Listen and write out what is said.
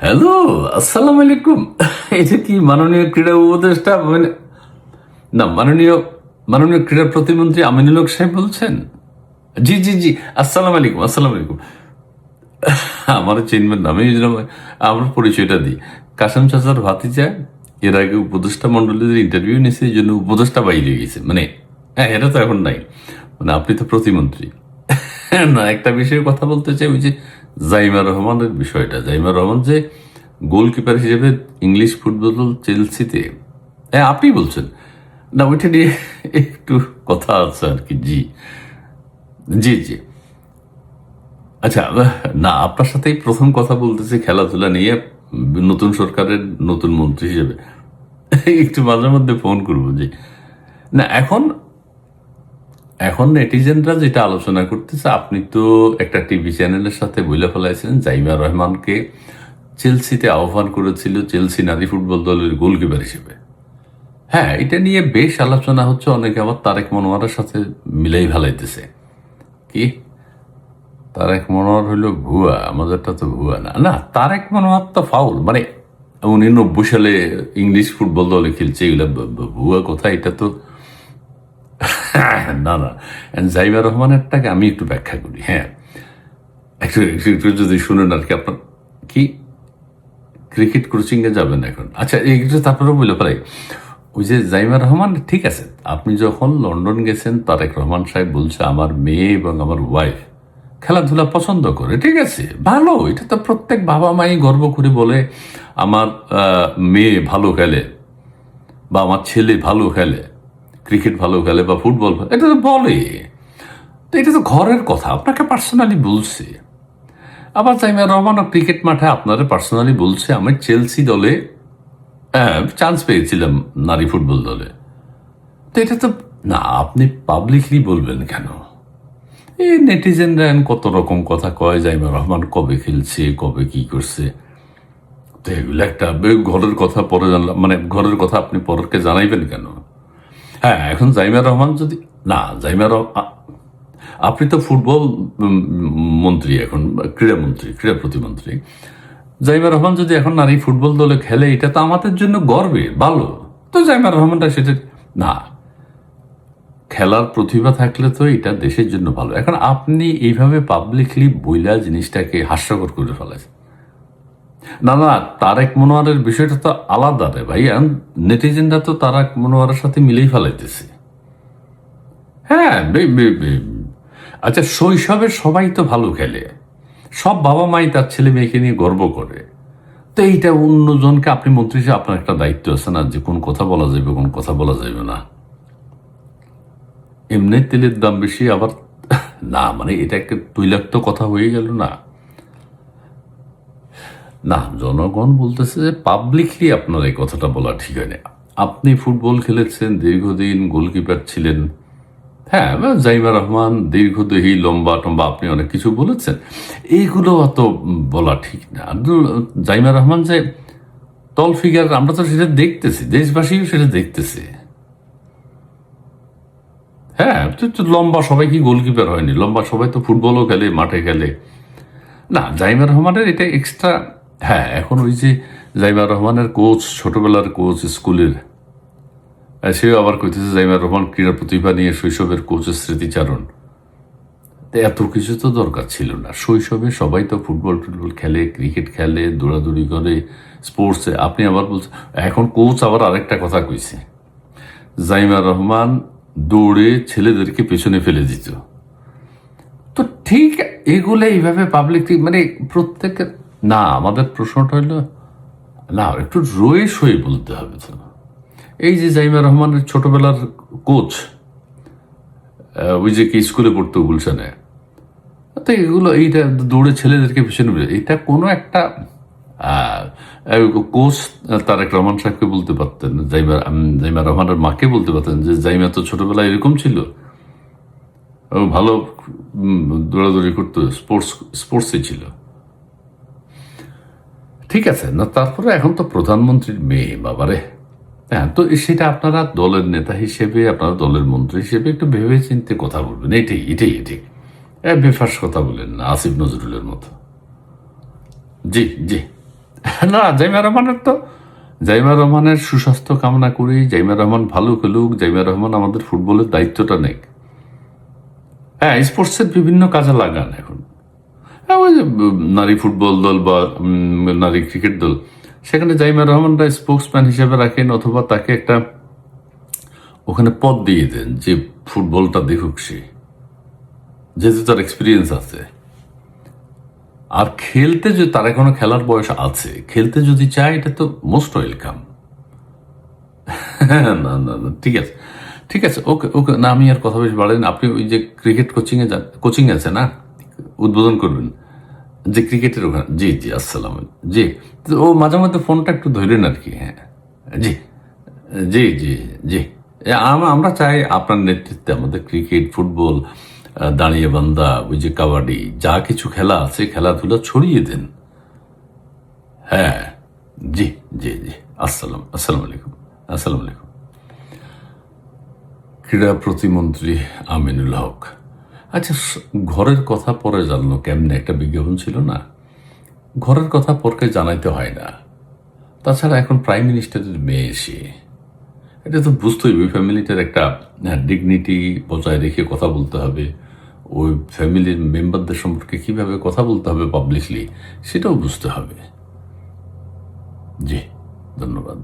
Hello, আসসালামু আলাইকুম। এটা কি মাননীয় ক্রীড়া উপদেষ্টা মানে না মাননীয় মাননীয় ক্রীড়া প্রতিমন্ত্রী আমিনুল হক সাহেব বলছেন? জি জি জি, আসসালামু আলাইকুম, আসসালামু আলাইকুম। আমার চিনবেন না, আমি এই জন্য আমার পরিচয়টা দিই। কাসেম চাচার ভাতিজা, এর আগে উপদেষ্টা মন্ডলীদের ইন্টারভিউ নিয়েছে, এই জন্য উপদেষ্টা বাইরে গেছে। মানে হ্যাঁ, এটা তো এখন নাই। মানে আপনি তো প্রতিমন্ত্রী। না, একটা বিষয়ে কথা বলতে চাই, ওই যে জাইমা রহমানের বিষয়টা। জাইমা রহমান যে গোলকিপার হিসেবে ইংলিশ ফুটবল চেলসিতে, হ্যাঁ আপনি বলছেন না, ওইটা নিয়ে একটু কথা আছে আর কি। জি জি জি, আচ্ছা। না, আপনার সাথেই প্রথম কথা বলতেছি খেলাধুলা নিয়ে, নতুন সরকারের নতুন মন্ত্রী হিসেবে। একটু মাঝে মধ্যে ফোন করবো। জি, না এখন এখন নেটিজেনরা যেটা আলোচনা করতেছে, আপনি তো একটা টিভি চ্যানেলের সাথে বলে ফেলাইছেন জাইমা রহমানকে চেলসিতে আহ্বান করেছিল চেলসি নারী ফুটবল দলের গোলকিপার হিসেবে। হ্যাঁ, এটা নিয়ে বেশ আলোচনা হচ্ছে, অনেকে আবার তারেক মনোয়ারের সাথে মিলাই ফেলাইতেছে। কি তারেক মনোয়ার হইল ভুয়া? আমাদেরটা তো ভুয়া না। না, তারেক মনোয়ার তো ফাউল। মানে 1990 সালে ইংলিশ ফুটবল দলে খেলছে, এগুলো ভুয়া কথা। এটা তো না না, জাইমা রহমানেরটাকে আমি একটু ব্যাখ্যা করি। হ্যাঁ, একটু একটু একটু যদি শুনেন আর কি। আপনার কি ক্রিকেট কোচিং এ যাবেন এখন? আচ্ছা, এইটা তারপরে বলে ফেলাই। ওই যে জাইমা রহমান, ঠিক আছে, আপনি যখন লন্ডন গেছেন, তারেক রহমান সাহেব বলছে আমার মেয়ে এবং আমার ওয়াইফ খেলাধুলা পছন্দ করে, ঠিক আছে, ভালো। এটা তো প্রত্যেক বাবা মাই গর্ব করে বলে আমার মেয়ে ভালো খেলে বা আমার ছেলে ভালো খেলে, ক্রিকেট ভালো খেলে বা ফুটবল, এটা তো বলে। তো এটা তো ঘরের কথা, আপনাকে পার্সোনালি বলছে। আবার জাইমা রহমানও ক্রিকেট মাঠে আপনারা পার্সোনালি বলছে আমি চেলসি দলে চান্স পেয়েছিলাম নারী ফুটবল দলে। তো এটা তো না, আপনি পাবলিকলি বলবেন কেন? এই নেটিজেনরা কত রকম কথা কয়, জাইমা রহমান কবে খেলছে, কবে কি করছে। তো এগুলো একটা ঘরের কথা পরে জানলাম, মানে ঘরের কথা আপনি পরকে জানাইবেন কেন? হ্যাঁ, এখন জাইমা রহমান যদি না, আপনি তো ফুটবল মন্ত্রী এখন, ক্রীড়া মন্ত্রী, ক্রীড়া প্রতিমন্ত্রী। জাইমা রহমান যদি এখন নারী ফুটবল দলে খেলে, এটা তো আমাদের জন্য গর্বে, ভালো। তো জাইমা রহমানটা সেটা না, খেলার প্রতিভা থাকলে তো এটা দেশের জন্য ভালো। এখন আপনি এইভাবে পাবলিকলি বইলা জিনিসটাকে হাস্যকর করে ফেলেছেন। না না, তারেক মনোয়ারের বিষয়টা তো আলাদা রে ভাই। নেটিজেনরা তো তারেক মনোয়ারের সাথে মিলেই ফেলাইতেছে। হ্যাঁ, আচ্ছা, শৈশবে সবাই তো ভালো খেলে, সব বাবা মাই তার ছেলে মেয়েকে নিয়ে গর্ব করে। তো এইটা অন্যজনকে, আপনি মন্ত্রী হিসেবে আপনার একটা দায়িত্ব আছে না, যে কোন কথা বলা যাবে কোন কথা বলা যাবে না। এমনি তেলের দাম বেশি, আবার না, মানে এটা একটা তৈলাক্ত কথা হয়ে গেল না। না, জনগণ বলতেছে যে পাবলিকলি আপনার এই কথাটা বলা ঠিক হয় না। আপনি ফুটবল খেলেছেন, দীর্ঘদিন গোলকিপার ছিলেন। হ্যাঁ, জাইমা রহমান দীর্ঘদেহী, লম্বা টম্বা, আপনি অনেক কিছু বলেছেন। এইগুলো অত বলা ঠিক না। জাইমা রহমান যে টল ফিগার, আমরা তো সেটা দেখতেছি, দেশবাসীও সেটা দেখতেছে। হ্যাঁ, তো লম্বা সবাই কি গোলকিপার হয়নি? লম্বা সবাই তো ফুটবলও খেলে, মাঠে খেলে। না, জাইমা রহমানের এটা এক্সট্রা। হ্যাঁ, এখন ওই যে জাইমা রহমানের কোচ, ছোটবেলার কোচ স্কুলের, সেও আবার কইতেছে জাইমা রহমান ক্রীড়া প্রতিভা নিয়ে শৈশবের কোচের স্মৃতিচারণ। তো এত কিছু তো দরকার ছিল না। শৈশবে সবাই তো ফুটবল টুটবল খেলে, ক্রিকেট খেলে, দৌড়াদৌড়ি করে, স্পোর্টসে। আপনি আবার বলছেন এখন কোচ আবার আরেকটা কথা কইছে, জাইমা রহমান দৌড়ে ছেলেদেরকে পেছনে ফেলে দিত। তো ঠিক এগুলো এইভাবে পাবলিক, মানে প্রত্যেকের। না, আমাদের প্রশ্নটা হইল না, একটু রয়ে সয়ে বলতে হবে তো। এই যে জাইমা রহমানের ছোটবেলার কোচ, ওই যে কি স্কুলে পড়তো গুলশানে, তো এগুলো, এইটা দৌড়ে ছেলেদেরকে পিছনে এটা কোনো একটা কোচ তারেক রহমান সাহেবকে বলতে পারতেন, জাইমা রহমানের মাকে বলতে পারতেন যে জাইমা তো ছোটবেলায় এরকম ছিল, ও ভালো দৌড়াদৌড়ি করতো, স্পোর্টসে ছিল। ঠিক আছে না, তারপরে এখন তো প্রধানমন্ত্রীর মেয়ে, বাবারে। হ্যাঁ, তো সেটা আপনারা দলের নেতা হিসেবে, আপনারা দলের মন্ত্রী হিসেবে একটু ভেবে চিন্তে কথা বলবেন। এটাই এটাই এটাই, বেফাস কথা বলেন না আসিফ নজরুলের মতো। জি জি, না, জাইমা রহমানের সুস্বাস্থ্য কামনা করি। জাইমা রহমান ভালো খেলুক, জাইমা রহমান আমাদের ফুটবলের দায়িত্বটা নেক। হ্যাঁ, স্পোর্টসের বিভিন্ন কাজে লাগান এখন। হ্যাঁ, ওই যে নারী ফুটবল দল বা নারী ক্রিকেট দল, সেখানে জাইমা রহমানরা স্পোর্টসম্যান হিসেবে রাখেন, অথবা তাকে একটা ওখানে পদ দিয়ে দেন যে ফুটবলটা দেখুক সে, যেহেতু তার এক্সপিরিয়েন্স আছে। আর খেলতে যে তার এখনো খেলার বয়স আছে, খেলতে যদি চায় এটা তো মোস্ট ওয়েলকাম। না না না, ঠিক আছে, ঠিক আছে, ওকে ওকে, না আমি আর কথা বেশ বাড়েন। আপনি ওই যে ক্রিকেট কোচিংয়ে যান, কোচিং আছে না, উদ্বোধন করবেন যে ক্রিকেটের ওখানে। জি জি, আসসালাম। জি, তো ও মাঝে মধ্যে ফোনটা একটু ধরেন আর কি। হ্যাঁ, জি জি জি জি। আমরা চাই আপনার নেতৃত্বে আমাদের ক্রিকেট, ফুটবল, দাঁড়িয়ে বান্দা, ওই যে কাবাডি, যা কিছু খেলা আছে খেলাধুলা ছড়িয়ে দেন। হ্যাঁ, জি জি জি। আসসালাম আলাইকুম। আসসালাম আলাইকুম। ক্রীড়া প্রতিমন্ত্রী আমিনুল হক। আচ্ছা, ঘরের কথা পরে জানলো কেমনে? একটা বিজ্ঞাপন ছিল না, ঘরের কথা পরকে জানাইতে হয় না। তাছাড়া এখন প্রাইম মিনিস্টারের মেয়ে এসে, এটা তো বুঝতেই হবে ফ্যামিলিটার একটা ডিগনিটি বজায় রেখে কথা বলতে হবে। ওই ফ্যামিলির মেম্বারদের সম্পর্কে কিভাবে কথা বলতে হবে পাবলিকলি, সেটাও বুঝতে হবে। জি, ধন্যবাদ।